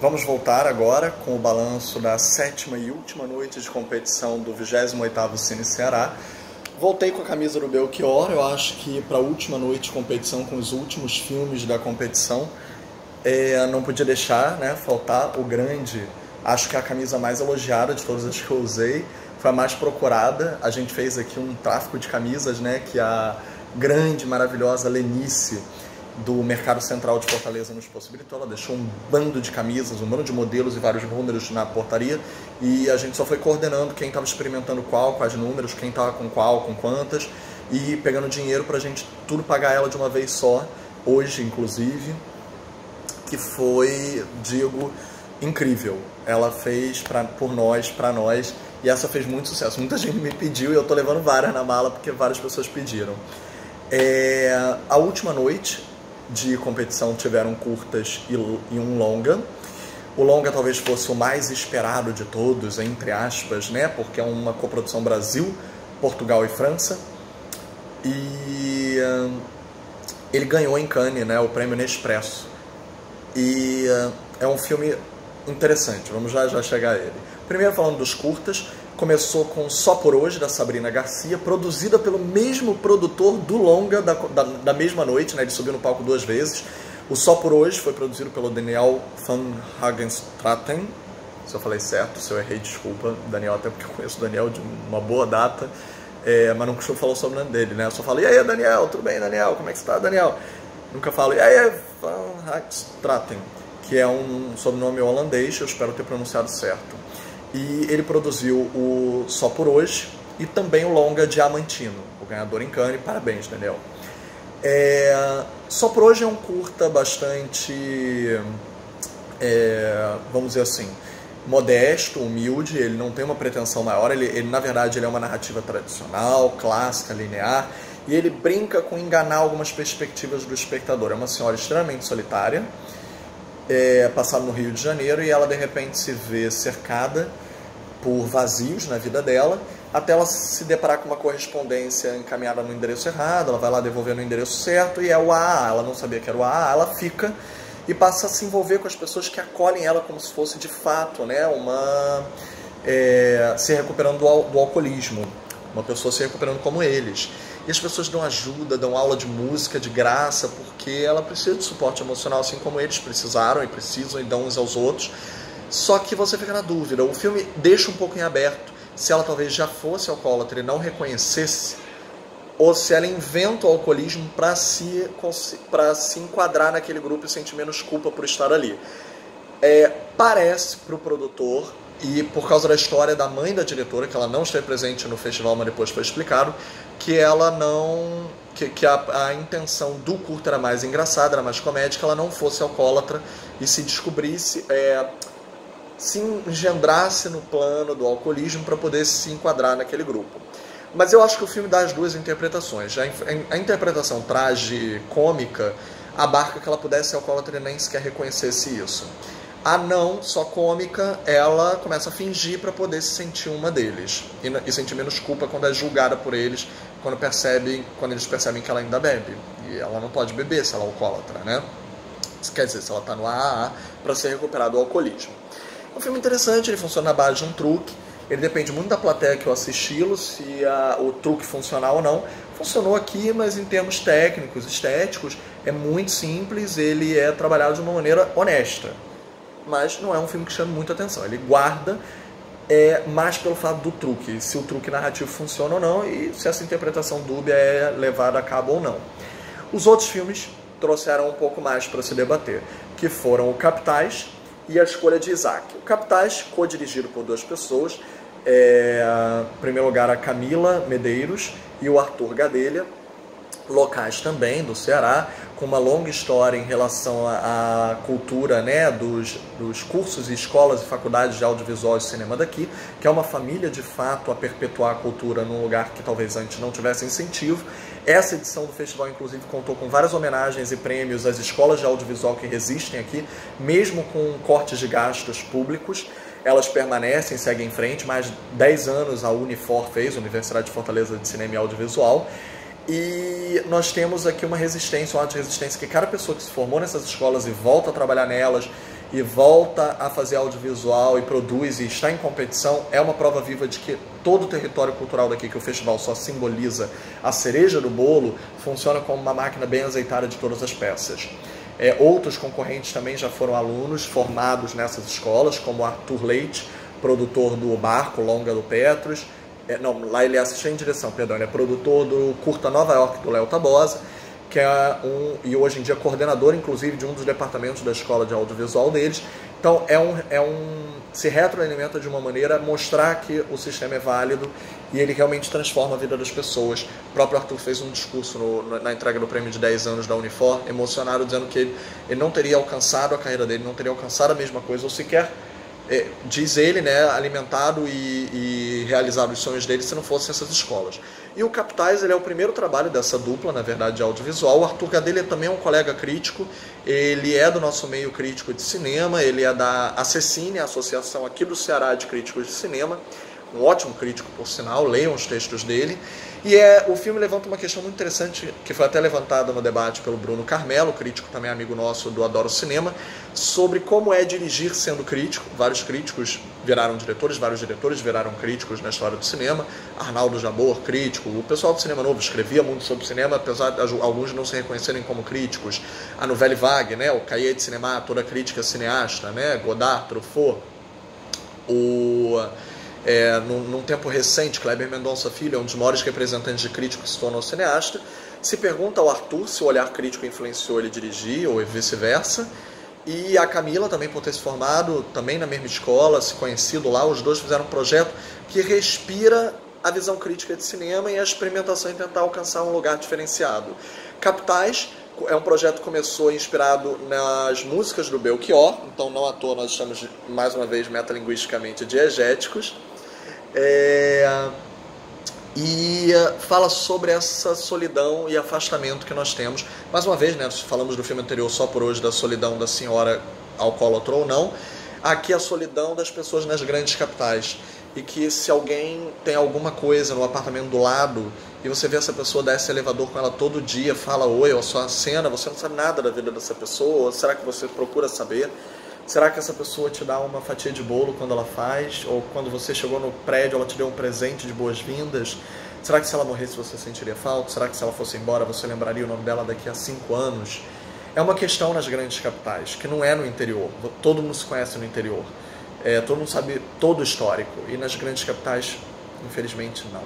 Vamos voltar agora com o balanço da sétima e última noite de competição do 28º Cine Ceará. Voltei com a camisa do Belchior, eu acho que para a última noite de competição, com os últimos filmes da competição, não podia deixar, faltar o grande, acho que é a camisa mais elogiada de todas as que eu usei, foi a mais procurada. A gente fez aqui um tráfico de camisas, que a grande, maravilhosa Lenice, do Mercado Central de Fortaleza, nos possibilitou. Ela deixou um bando de camisas, um bando de modelos e vários números na portaria, e a gente só foi coordenando quem estava experimentando quais números, quem estava com qual, com quantas, e pegando dinheiro pra gente tudo pagar ela de uma vez só, hoje inclusive, que foi, digo, incrível. Ela fez por nós, pra nós, e essa fez muito sucesso. Muita gente me pediu e eu tô levando várias na mala porque várias pessoas pediram. A última noite de competição tiveram curtas e um longa. O longa talvez fosse o mais esperado de todos, entre aspas, porque é uma coprodução Brasil, Portugal e França. E ele ganhou em Cannes, o prêmio Nespresso. E é um filme interessante, vamos já chegar a ele. Primeiro, falando dos curtas, começou com Só Por Hoje, da Sabrina Garcia, produzida pelo mesmo produtor do longa da mesma noite, ele subiu no palco 2 vezes. O Só Por Hoje foi produzido pelo Daniel van Hagenstraten, se eu falei certo, se eu errei, desculpa, Daniel, até porque eu conheço o Daniel de uma boa data, mas não costumo falar o sobrenome dele, Eu só falo, e aí, Daniel, tudo bem, Daniel, como é que você tá, Daniel? Nunca falo, e aí, van Hagenstraten, que é um sobrenome holandês, eu espero ter pronunciado certo. E ele produziu o Só Por Hoje e também o longa Diamantino, o ganhador em Cannes. Parabéns, Daniel. Só Por Hoje é um curta bastante, vamos dizer assim, modesto, humilde. Ele não tem uma pretensão maior, ele na verdade ele é uma narrativa tradicional, clássica, linear, e ele brinca com enganar algumas perspectivas do espectador. É uma senhora extremamente solitária, passada no Rio de Janeiro, e ela de repente se vê cercada por vazios na vida dela, até ela se deparar com uma correspondência encaminhada no endereço errado. Ela vai lá devolver no endereço certo, e é o AA, ela não sabia que era o AA, ela fica e passa a se envolver com as pessoas que acolhem ela como se fosse de fato, se recuperando do alcoolismo, uma pessoa se recuperando como eles. E as pessoas dão ajuda, dão aula de música de graça, porque ela precisa de suporte emocional, assim como eles precisaram e precisam, e dão uns aos outros. Só que você fica na dúvida, o filme deixa um pouco em aberto se ela talvez já fosse alcoólatra e não reconhecesse, ou se ela inventa o alcoolismo para se enquadrar naquele grupo e sentir menos culpa por estar ali. Parece para o produtor, e por causa da história da mãe da diretora, que ela não esteve presente no festival, mas depois foi explicado, que ela não... que a intenção do curto era mais engraçada, era mais comédica, ela não fosse alcoólatra e se descobrisse, se engendrasse no plano do alcoolismo para poder se enquadrar naquele grupo. Mas eu acho que o filme dá as duas interpretações. A interpretação tragicômica abarca que ela pudesse ser alcoólatra e nem sequer reconhecesse isso. A não só cômica, ela começa a fingir para poder se sentir uma deles e sentir menos culpa quando é julgada por eles, quando eles percebem que ela ainda bebe, e ela não pode beber se ela é alcoólatra, Quer dizer, se ela está no AAA para ser recuperado do alcoolismo. É um filme interessante, ele funciona na base de um truque, ele depende muito da plateia que eu assisti-lo, se o truque funcionar ou não. Funcionou aqui, mas em termos técnicos, estéticos, é muito simples, ele é trabalhado de uma maneira honesta. Mas não é um filme que chama muita atenção. Ele guarda mais pelo fato do truque, se o truque narrativo funciona ou não, e se essa interpretação dúbia é levada a cabo ou não. Os outros filmes trouxeram um pouco mais para se debater, que foram o Capitais e A Escolha de Isaac. O Capitais, co-dirigido por 2 pessoas, em primeiro lugar a Camila Medeiros e o Arthur Gadelha, locais também do Ceará, com uma longa história em relação à cultura, dos cursos e escolas e faculdades de audiovisual e cinema daqui, que é uma família de fato a perpetuar a cultura num lugar que talvez antes não tivesse incentivo. Essa edição do festival, inclusive, contou com várias homenagens e prêmios às escolas de audiovisual que resistem aqui, mesmo com cortes de gastos públicos. Elas permanecem, seguem em frente. Mais de 10 anos a Unifor fez, Universidade de Fortaleza de Cinema e Audiovisual. E nós temos aqui uma resistência, um ato de resistência, que cada pessoa que se formou nessas escolas e volta a trabalhar nelas e volta a fazer audiovisual e produz e está em competição, é uma prova viva de que todo o território cultural daqui, que o festival só simboliza a cereja do bolo, funciona como uma máquina bem azeitada de todas as peças. Outros concorrentes também já foram alunos formados nessas escolas, como Arthur Leite, produtor do Barco, longa do Petros. Lá ele é assistente de direção, perdão, ele é produtor do Curta Nova York, do Léo Tabosa, que e hoje em dia coordenador, inclusive, de um dos departamentos da escola de audiovisual deles. Então, se retroalimenta de uma maneira a mostrar que o sistema é válido e ele realmente transforma a vida das pessoas. O próprio Arthur fez um discurso na entrega do prêmio de 10 anos da Unifor, emocionado, dizendo que ele não teria alcançado a carreira dele, não teria alcançado a mesma coisa, ou sequer, diz ele, né, alimentado e realizado os sonhos dele se não fossem essas escolas. E o Capitais, ele é o primeiro trabalho dessa dupla, na verdade, de audiovisual. O Arthur Gadelha também é um colega crítico, ele é do nosso meio crítico de cinema, ele é da Acessine, a associação aqui do Ceará de críticos de cinema, um ótimo crítico, por sinal, leiam os textos dele. E o filme levanta uma questão muito interessante, que foi até levantada no debate pelo Bruno Carmelo, crítico também amigo nosso do Adoro Cinema, sobre como é dirigir sendo crítico. Vários críticos viraram diretores, vários diretores viraram críticos na história do cinema. Arnaldo Jabor, crítico. O pessoal do Cinema Novo escrevia muito sobre cinema, apesar de alguns não se reconhecerem como críticos. A Nouvelle Vague, né, o Cahiers de Cinema, toda crítica cineasta, né, Godard, Truffaut. Num tempo recente, Kleber Mendonça Filho é um dos maiores representantes de crítico que se tornou cineasta. Se pergunta ao Arthur se o olhar crítico influenciou ele dirigir ou vice-versa. E a Camila também, por ter se formado também na mesma escola, se conhecido lá, os dois fizeram um projeto que respira a visão crítica de cinema e a experimentação em tentar alcançar um lugar diferenciado. Capitais é um projeto que começou inspirado nas músicas do Belchior, então não à toa nós estamos mais uma vez metalinguisticamente diegéticos. E fala sobre essa solidão e afastamento que nós temos. Mais uma vez, né, falamos do filme anterior só por hoje da solidão da senhora alcoólatra ou não. Aqui a solidão das pessoas nas grandes capitais. E que se alguém tem alguma coisa no apartamento do lado e você vê essa pessoa, desce elevador com ela todo dia, fala oi, ou só acena, você não sabe nada da vida dessa pessoa, ou será que você procura saber? Será que essa pessoa te dá uma fatia de bolo quando ela faz? Ou quando você chegou no prédio, ela te deu um presente de boas-vindas? Será que se ela morresse você sentiria falta? Será que se ela fosse embora você lembraria o nome dela daqui a 5 anos? É uma questão nas grandes capitais, que não é no interior. Todo mundo se conhece no interior. Todo mundo sabe todo o histórico. E nas grandes capitais, infelizmente, não.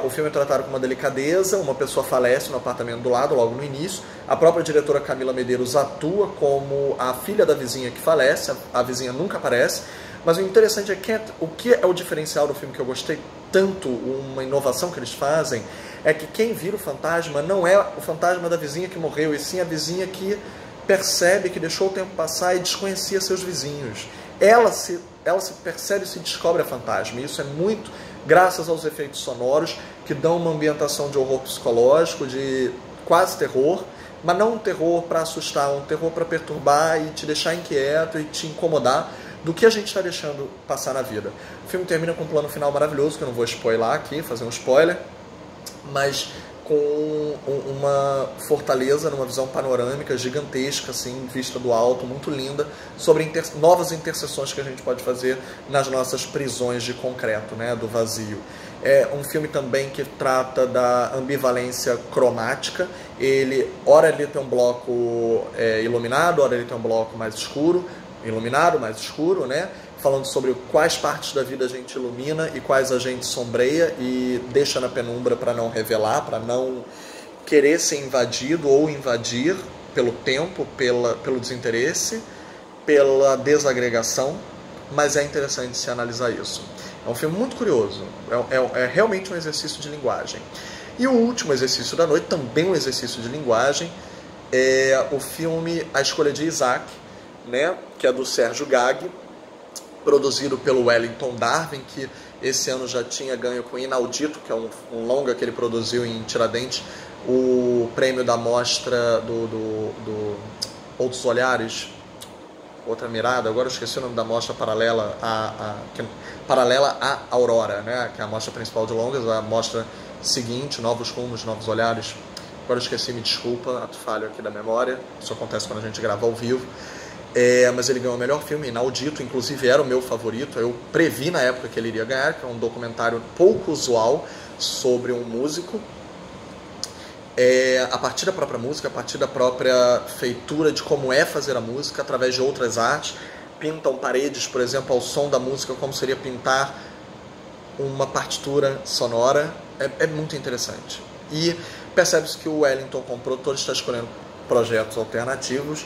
O filme é tratado com uma delicadeza. Uma pessoa falece no apartamento do lado, logo no início. A própria diretora Camila Medeiros atua como a filha da vizinha que falece. A vizinha nunca aparece. Mas o interessante é que o que é o diferencial do filme que eu gostei tanto, uma inovação que eles fazem, é que quem vira o fantasma não é o fantasma da vizinha que morreu, e sim a vizinha que percebe que deixou o tempo passar e desconhecia seus vizinhos. Ela se percebe e se descobre a fantasma. E isso é muito graças aos efeitos sonoros, que dão uma ambientação de horror psicológico, de quase terror, mas não um terror para assustar, um terror para perturbar e te deixar inquieto e te incomodar do que a gente está deixando passar na vida. O filme termina com um plano final maravilhoso, que eu não vou spoiler aqui, fazer um spoiler, mas com uma fortaleza, numa visão panorâmica gigantesca, assim, vista do alto, muito linda, sobre novas interseções que a gente pode fazer nas nossas prisões de concreto, né, do vazio. É um filme também que trata da ambivalência cromática. Ora ele tem um bloco iluminado, ora ele tem um bloco mais escuro, iluminado, mais escuro, né? Falando sobre quais partes da vida a gente ilumina e quais a gente sombreia e deixa na penumbra para não revelar, para não querer ser invadido ou invadir pelo tempo, pelo desinteresse, pela desagregação, mas é interessante se analisar isso. É um filme muito curioso, é realmente um exercício de linguagem. E o último exercício da noite, também um exercício de linguagem, é o filme A Escolha de Isaac, né, que é do Sérgio Gag, produzido pelo Wellington Darwin, que esse ano já tinha ganho com Inaudito, que é um longa que ele produziu em Tiradentes, o prêmio da mostra do Outros Olhares, Outra Mirada, agora eu esqueci o nome da mostra paralela à Aurora, né, que é a mostra principal de longas, a mostra seguinte, Novos Rumos, Novos Olhares, agora eu esqueci, me desculpa, ato falho aqui da memória, isso acontece quando a gente grava ao vivo. Mas ele ganhou o melhor filme, Inaudito, inclusive era o meu favorito. Eu previ na época que ele iria ganhar, que é um documentário pouco usual sobre um músico. A partir da própria música, a partir da própria feitura de como é fazer a música, através de outras artes. Pintam paredes, por exemplo, ao som da música, como seria pintar uma partitura sonora. É muito interessante. E percebe-se que o Wellington, como produtor, está escolhendo projetos alternativos,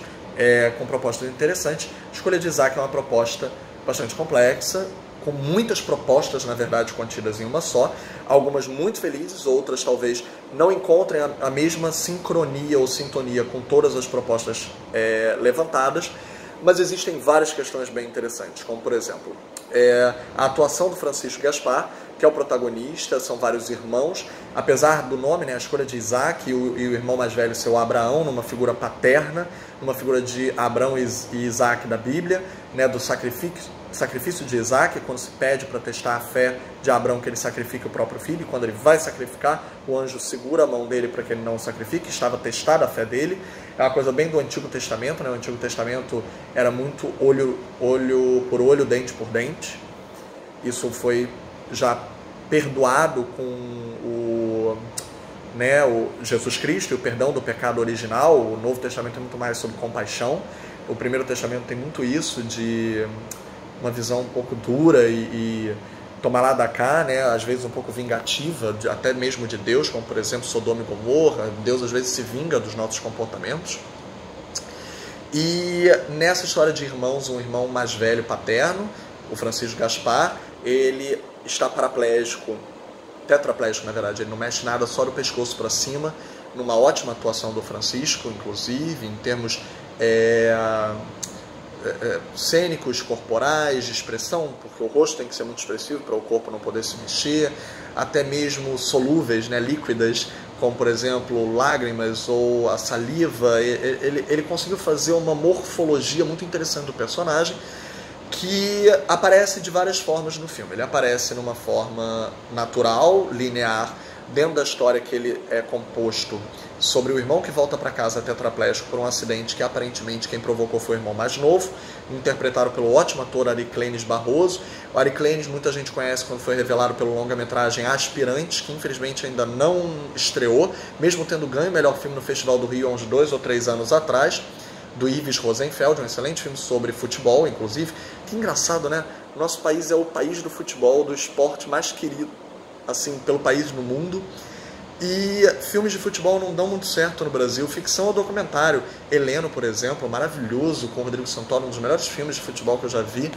com propostas interessantes. A escolha de Isaac é uma proposta bastante complexa, com muitas propostas, na verdade, contidas em uma só. Algumas muito felizes, outras talvez não encontrem a mesma sincronia ou sintonia com todas as propostas levantadas, mas existem várias questões bem interessantes, como, por exemplo, a atuação do Francisco Gaspar, que é o protagonista, são vários irmãos. Apesar do nome, né, a escolha de Isaac e o irmão mais velho ser o Abraão, numa figura paterna, numa figura de Abraão e Isaac da Bíblia, né, do sacrifício de Isaac, quando se pede para testar a fé de Abraão que ele sacrifique o próprio filho, e quando ele vai sacrificar, o anjo segura a mão dele para que ele não o sacrifique. Estava testada a fé dele. É uma coisa bem do Antigo Testamento, né? O Antigo Testamento era muito olho por olho, dente por dente. Isso foi já perdoado com o Jesus Cristo e o perdão do pecado original. O Novo Testamento é muito mais sobre compaixão. O Primeiro Testamento tem muito isso, de uma visão um pouco dura e tomar lá da cá, né? Às vezes um pouco vingativa, até mesmo de Deus, como por exemplo Sodoma e Gomorra. Deus às vezes se vinga dos nossos comportamentos. E nessa história de irmãos, um irmão mais velho paterno, o Francisco Gaspar, ele está paraplégico, tetraplégico na verdade, ele não mexe nada, só do pescoço para cima, numa ótima atuação do Francisco, inclusive, em termos cênicos, corporais, de expressão, porque o rosto tem que ser muito expressivo para o corpo não poder se mexer, até mesmo solúveis, né, líquidas, como por exemplo lágrimas ou a saliva. Ele conseguiu fazer uma morfologia muito interessante do personagem, que aparece de várias formas no filme. Ele aparece numa forma natural, linear, dentro da história que ele é composto sobre o irmão que volta para casa tetraplégico por um acidente que aparentemente quem provocou foi o irmão mais novo, interpretado pelo ótimo ator Ari Clenis Barroso. O Ari Clenis muita gente conhece quando foi revelado pelo longa-metragem Aspirantes, que infelizmente ainda não estreou, mesmo tendo ganho o melhor filme no Festival do Rio há uns 2 ou 3 anos atrás, do Yves Rosenfeld, um excelente filme sobre futebol, inclusive. Que engraçado, né? O nosso país é o país do futebol, do esporte mais querido, assim, pelo país no mundo. E filmes de futebol não dão muito certo no Brasil. Ficção ou documentário. Heleno, por exemplo, maravilhoso, com o Rodrigo Santoro, um dos melhores filmes de futebol que eu já vi.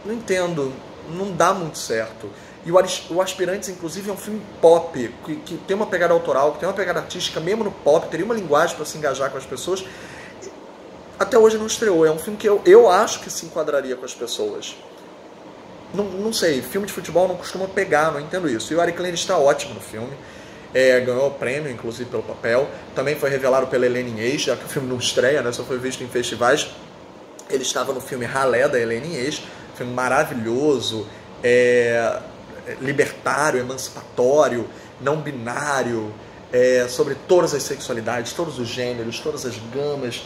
Não entendo, não dá muito certo. E o Aspirantes, inclusive, é um filme pop, que tem uma pegada autoral, que tem uma pegada artística, mesmo no pop, teria uma linguagem para se engajar com as pessoas. Até hoje não estreou. É um filme que eu acho que se enquadraria com as pessoas. Não sei, filme de futebol não costuma pegar, não entendo isso. E o Ari Clenis está ótimo no filme. Ganhou o prêmio, inclusive, pelo papel. Também foi revelado pela Helena Inês, já que o filme não estreia, né, só foi visto em festivais. Ele estava no filme Ralé, da Helena Inês. Filme maravilhoso, libertário, emancipatório, não binário, sobre todas as sexualidades, todos os gêneros, todas as gamas.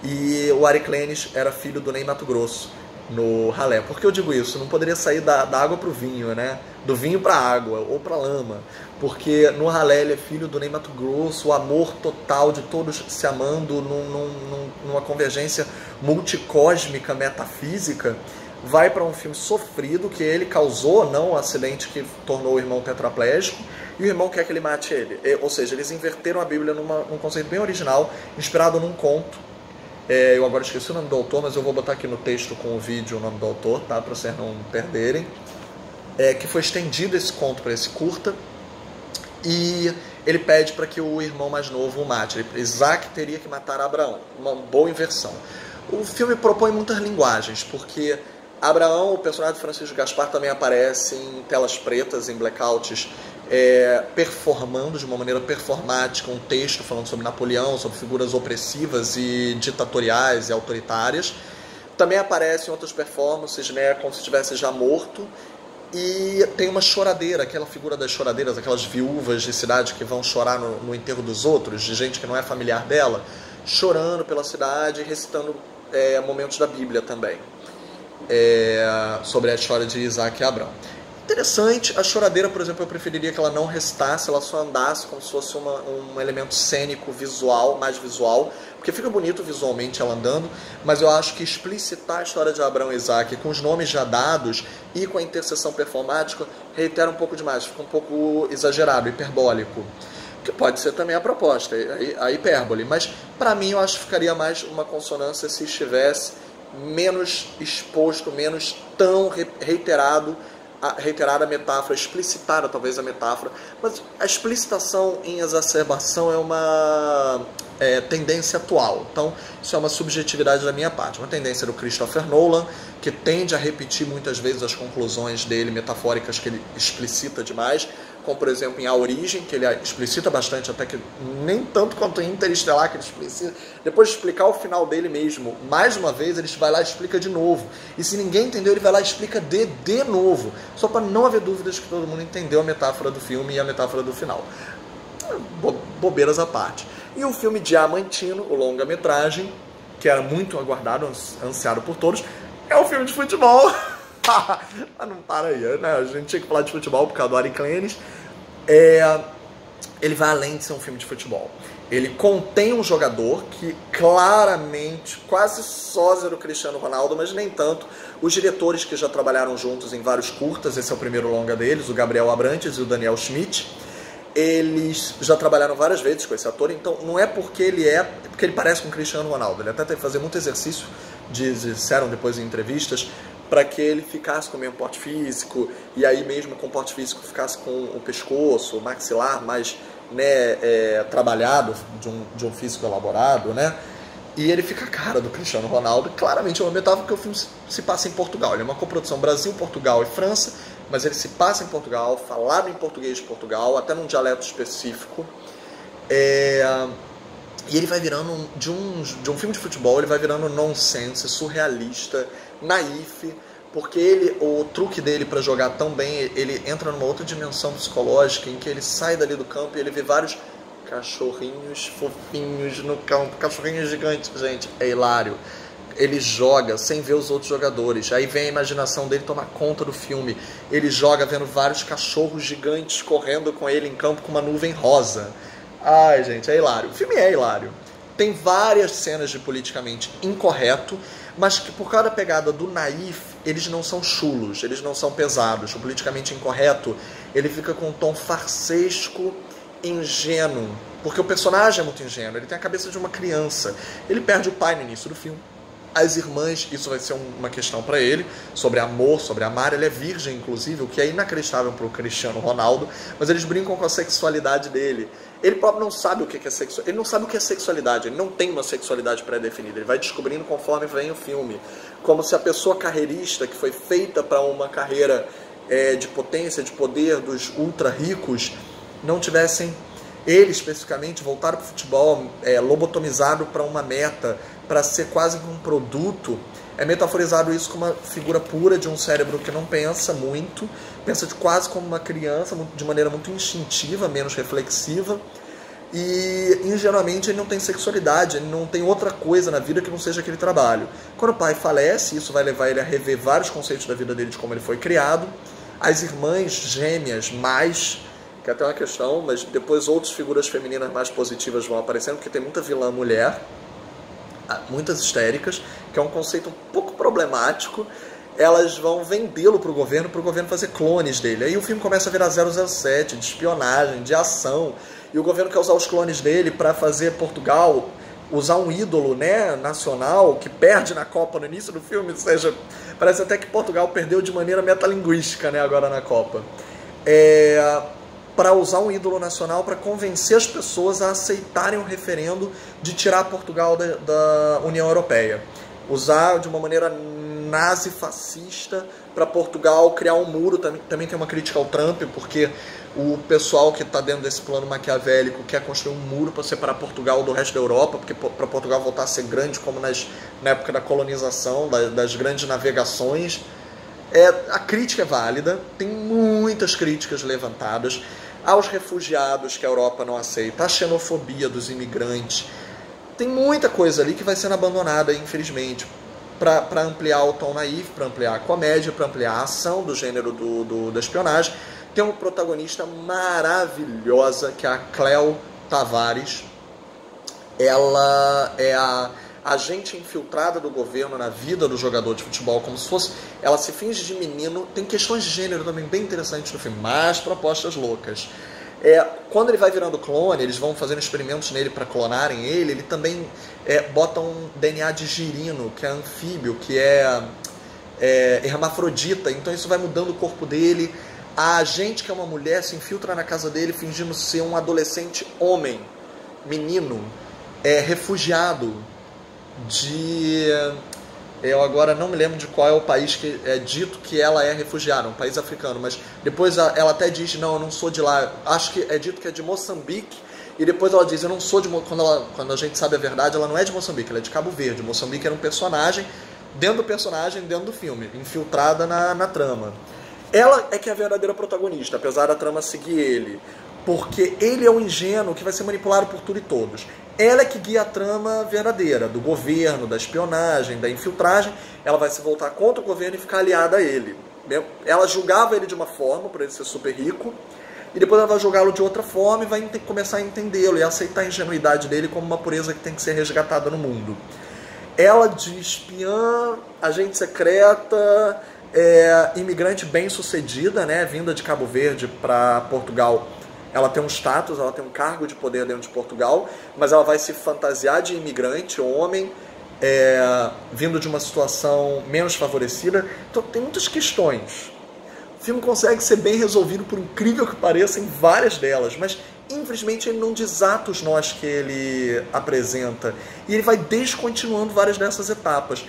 E o Ari Clenis era filho do Ney Matogrosso no Ralé. Por que eu digo isso? Não poderia sair da água para o vinho, né? Do vinho para a água ou para a lama. Porque no Ralé ele é filho do Ney Matogrosso, o amor total de todos se amando numa convergência multicósmica, metafísica. Vai para um filme sofrido que ele causou, não o acidente que tornou o irmão tetraplégico, e o irmão quer que ele mate ele. Ou seja, eles inverteram a Bíblia num conceito bem original, inspirado num conto. Eu agora esqueci o nome do autor, mas eu vou botar aqui no texto com o vídeo o nome do autor, tá? Para vocês não perderem. Que foi estendido esse conto para esse curta, e ele pede para que o irmão mais novo o mate. Isaac teria que matar Abraão, uma boa inversão. O filme propõe muitas linguagens, porque Abraão, o personagem de Francisco Gaspar, também aparece em telas pretas, em blackouts, performando de uma maneira performática um texto falando sobre Napoleão, sobre figuras opressivas e ditatoriais e autoritárias. Também aparece em outras performances, né, como se estivesse já morto. E tem uma choradeira, aquela figura das choradeiras, aquelas viúvas de cidade que vão chorar no enterro dos outros, de gente que não é familiar dela. chorando pela cidade, recitando momentos da Bíblia também, sobre a história de Isaac e Abraão. Interessante, a choradeira, por exemplo, eu preferiria que ela não restasse, ela só andasse como se fosse um elemento cênico, visual, mais visual, porque fica bonito visualmente ela andando, mas eu acho que explicitar a história de Abraão e Isaac com os nomes já dados e com a interseção performática reitera um pouco demais, fica um pouco exagerado, hiperbólico, que pode ser também a proposta, a hipérbole, mas para mim eu acho que ficaria mais uma consonância se estivesse menos exposto, menos tão reiterada a metáfora, explicitada talvez a metáfora, mas a explicitação em exacerbação é uma tendência atual, então isso é uma subjetividade da minha parte, uma tendência do Christopher Nolan, que tende a repetir muitas vezes as conclusões dele metafóricas que ele explicita demais, como por exemplo em A Origem, que ele explicita bastante, até que nem tanto quanto em Interestelar, que ele explicita. Depois de explicar o final dele mesmo, mais uma vez, ele vai lá e explica de novo. E se ninguém entendeu, ele vai lá e explica de novo, só para não haver dúvidas que todo mundo entendeu a metáfora do filme e a metáfora do final. Bobeiras à parte. E o filme Diamantino, o longa-metragem, que era muito aguardado, ansiado por todos, é um filme de futebol. Mas não para aí, né? A gente tinha que falar de futebol por causa do Ari Clenis. Ele vai além de ser um filme de futebol. Ele contém um jogador que claramente, quase sósia do Cristiano Ronaldo, mas nem tanto. Os diretores que já trabalharam juntos em vários curtas, esse é o primeiro longa deles, o Gabriel Abrantes e o Daniel Schmidt. Eles já trabalharam várias vezes com esse ator, então não é porque ele parece com o Cristiano Ronaldo. Ele até teve que fazer muito exercício, disseram depois em entrevistas, para que ele ficasse com o mesmo porte físico, e aí mesmo com o porte físico ficasse com o pescoço, o maxilar mais trabalhado, de um físico elaborado, né? E ele fica a cara do Cristiano Ronaldo. Claramente é uma metáfora que o filme se passa em Portugal. Ele é uma coprodução Brasil, Portugal e França, mas ele se passa em Portugal, falado em português de Portugal, até num dialeto específico. E ele vai virando, de um filme de futebol, ele vai virando nonsense, surrealista, naif, porque o truque dele para jogar tão bem, ele entra numa outra dimensão psicológica, em que ele sai dali do campo e ele vê vários cachorrinhos fofinhos no campo, cachorrinhos gigantes, gente, é hilário. Ele joga sem ver os outros jogadores, aí vem a imaginação dele tomar conta do filme, ele joga vendo vários cachorros gigantes correndo com ele em campo com uma nuvem rosa. Ai, gente, é hilário. O filme é hilário. Tem várias cenas de politicamente incorreto, mas que por causa da pegada do naif, eles não são chulos, eles não são pesados. O politicamente incorreto, ele fica com um tom farsesco, ingênuo, porque o personagem é muito ingênuo, ele tem a cabeça de uma criança. Ele perde o pai no início do filme. As irmãs, isso vai ser uma questão para ele, sobre amor, sobre amar. Ele é virgem, inclusive, o que é inacreditável para o Cristiano Ronaldo, mas eles brincam com a sexualidade dele. Ele próprio não sabe o que é sexualidade, ele não sabe o que é sexualidade, ele não tem uma sexualidade pré-definida, ele vai descobrindo conforme vem o filme. Como se a pessoa carreirista, que foi feita para uma carreira de potência, de poder dos ultra ricos, não tivessem, ele especificamente, voltado para o futebol, lobotomizado para uma meta, para ser quase um produto. É metaforizado isso como uma figura pura de um cérebro que não pensa muito, pensa quase como uma criança, de maneira muito instintiva, menos reflexiva, e ingenuamente ele não tem sexualidade, ele não tem outra coisa na vida que não seja aquele trabalho. Quando o pai falece, isso vai levar ele a rever vários conceitos da vida dele, de como ele foi criado. As irmãs gêmeas que é até uma questão, mas depois outras figuras femininas mais positivas vão aparecendo, porque tem muita vilã mulher, muitas histéricas, que é um conceito um pouco problemático. Elas vão vendê-lo para o governo fazer clones dele. Aí o filme começa a virar 007, de espionagem, de ação, e o governo quer usar os clones dele para fazer Portugal usar um ídolo, né, nacional, que perde na Copa no início do filme, ou seja, parece até que Portugal perdeu de maneira metalinguística, né, agora na Copa. Para usar um ídolo nacional para convencer as pessoas a aceitarem o referendo de tirar Portugal da União Europeia. Usar de uma maneira nazi-fascista para Portugal criar um muro. Também tem uma crítica ao Trump, porque o pessoal que está dentro desse plano maquiavélico quer construir um muro para separar Portugal do resto da Europa, porque para Portugal voltar a ser grande como na época da colonização, das grandes navegações. A crítica é válida, tem muitas críticas levantadas aos refugiados que a Europa não aceita, a xenofobia dos imigrantes. tem muita coisa ali que vai sendo abandonada, infelizmente, para ampliar o tom naif, para ampliar a comédia, para ampliar a ação do gênero da espionagem. Tem uma protagonista maravilhosa, que é a Cleo Tavares. Ela é a agente infiltrada do governo na vida do jogador de futebol, como se fosse... Ela se finge de menino. Tem questões de gênero também bem interessantes no filme, mas propostas loucas. Quando ele vai virando clone, eles vão fazendo experimentos nele para clonarem ele também botam um DNA de girino, que é anfíbio, que é hermafrodita, então isso vai mudando o corpo dele. A agente, que é uma mulher, se infiltra na casa dele fingindo ser um adolescente homem, menino, refugiado eu agora não me lembro de qual é o país que é dito que ela é refugiada, um país africano, mas depois ela até diz, não, eu não sou de lá, acho que é dito que é de Moçambique, e depois ela diz, eu não sou de... Quando a gente sabe a verdade, ela não é de Moçambique, ela é de Cabo Verde. Moçambique era um personagem, dentro do filme, infiltrada na trama. Ela é que é a verdadeira protagonista, apesar da trama seguir ele, porque ele é um ingênuo que vai ser manipulado por tudo e todos. Ela é que guia a trama verdadeira, do governo, da espionagem, da infiltragem. Ela vai se voltar contra o governo e ficar aliada a ele. Ela julgava ele de uma forma, por ele ser super rico, e depois ela vai julgá-lo de outra forma e vai começar a entendê-lo e aceitar a ingenuidade dele como uma pureza que tem que ser resgatada no mundo. Ela de espiã, agente secreta, imigrante bem-sucedida, né, vinda de Cabo Verde para Portugal. Ela tem um status, ela tem um cargo de poder dentro de Portugal, mas ela vai se fantasiar de imigrante, homem, vindo de uma situação menos favorecida. Então tem muitas questões. O filme consegue ser bem resolvido, por incrível que pareça, em várias delas, mas infelizmente ele não desata os nós que ele apresenta, e ele vai descontinuando várias dessas etapas.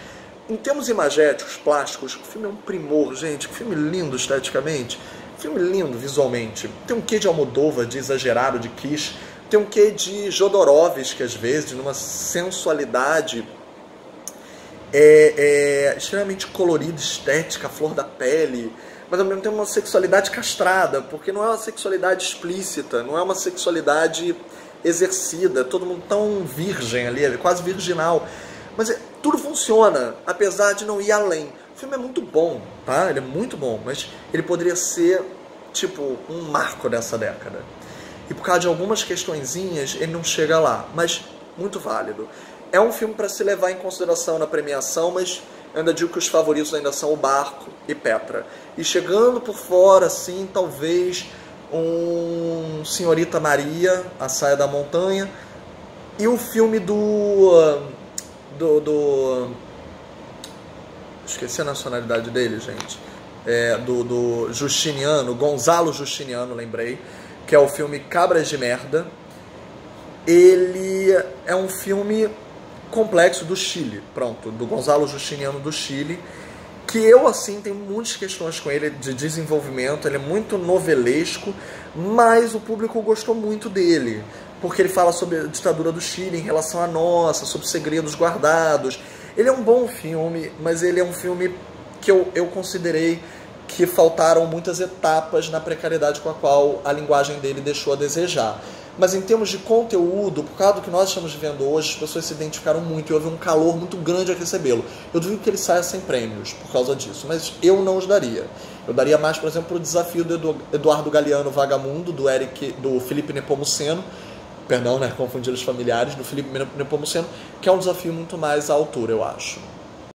Em termos imagéticos, plásticos, o filme é um primor, gente. Que filme lindo esteticamente. Filme lindo visualmente. Tem um quê de Almodóvar, de exagerado, de kitsch. Tem um quê de Jodorowsky, às vezes, numa sensualidade extremamente colorida, estética, flor da pele. Mas ao mesmo tempo uma sexualidade castrada, porque não é uma sexualidade explícita, não é uma sexualidade exercida. Todo mundo tão virgem ali, quase virginal. Mas tudo funciona, apesar de não ir além. O filme é muito bom, tá? Ele é muito bom, mas ele poderia ser, tipo, um marco dessa década. E por causa de algumas questõezinhas, ele não chega lá, mas muito válido. É um filme para se levar em consideração na premiação, mas eu ainda digo que os favoritos ainda são O Barco e Petra. E chegando por fora, assim, talvez um Senhorita Maria, A Saia da Montanha, e o filme esqueci a nacionalidade dele, gente. Do Justiniano, Gonzalo Justiniano, lembrei. Que é o filme Cabras de Merda. Ele é um filme complexo do Chile, pronto, do Gonzalo Justiniano do Chile, que eu, assim, tenho muitas questões com ele de desenvolvimento. Ele é muito novelesco, mas o público gostou muito dele, porque ele fala sobre a ditadura do Chile em relação à nossa, sobre segredos guardados. Ele é um bom filme, mas ele é um filme que eu considerei que faltaram muitas etapas na precariedade com a qual a linguagem dele deixou a desejar. Mas em termos de conteúdo, por causa do que nós estamos vivendo hoje, as pessoas se identificaram muito e houve um calor muito grande a recebê-lo. Eu duvido que ele saia sem prêmios por causa disso, mas eu não os daria. Eu daria mais, por exemplo, o desafio do Eduardo Galeano Vagamundo, do Felipe Nepomuceno, perdão, né, confundir os familiares, do Felipe Nepomuceno, que é um desafio muito mais à altura, eu acho.